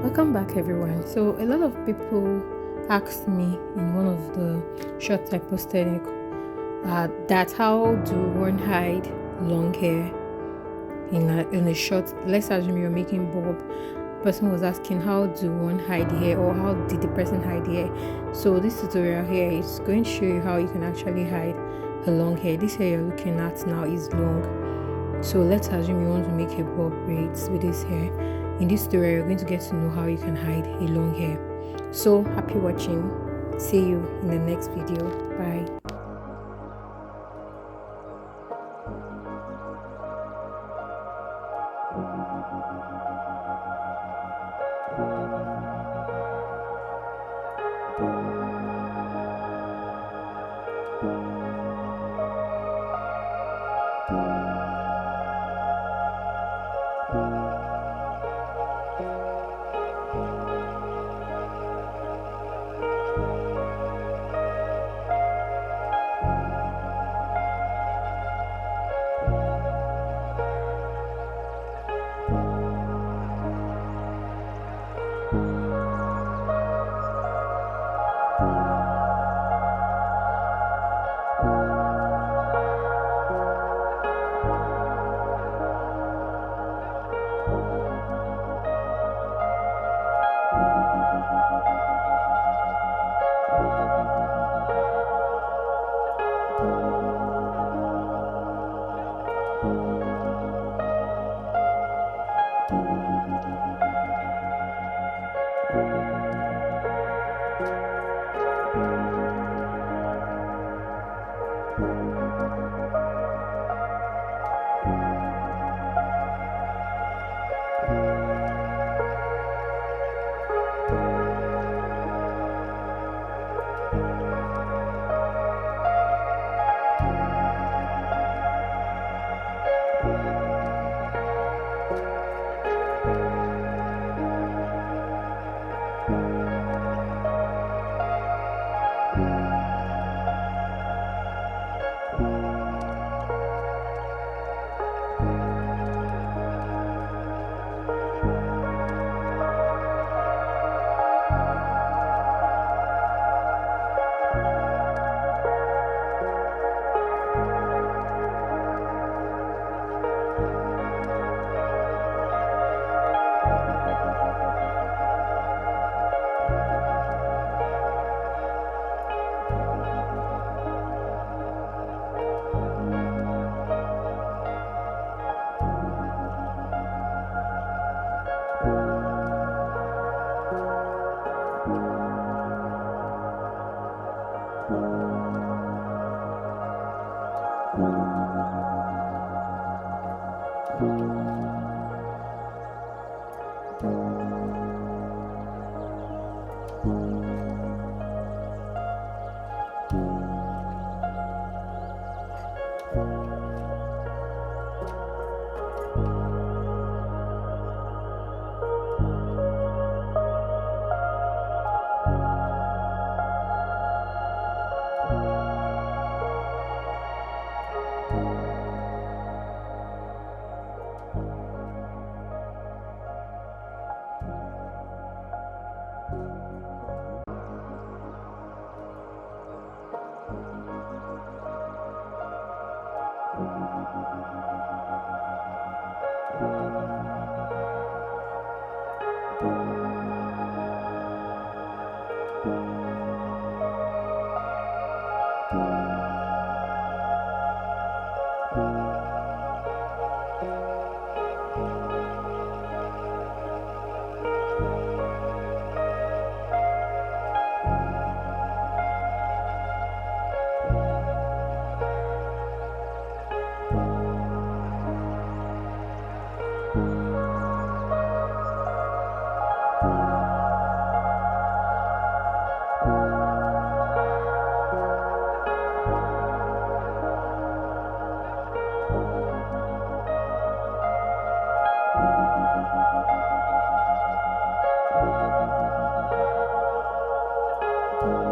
Welcome back, everyone. So, a lot of people asked me in one of the shorts I posted that how do one hide long hair in a short. Let's assume you're making bob. Person was asking how do one hide the hair or how did the person hide the hair. So, this tutorial here is going to show you how you can actually hide a long hair. This hair you're looking at now is long. So let's assume you want to make a bob braids with this hair. In this tutorial, you're going to get to know how you can hide a long hair. So happy watching. See you in the next video. Bye.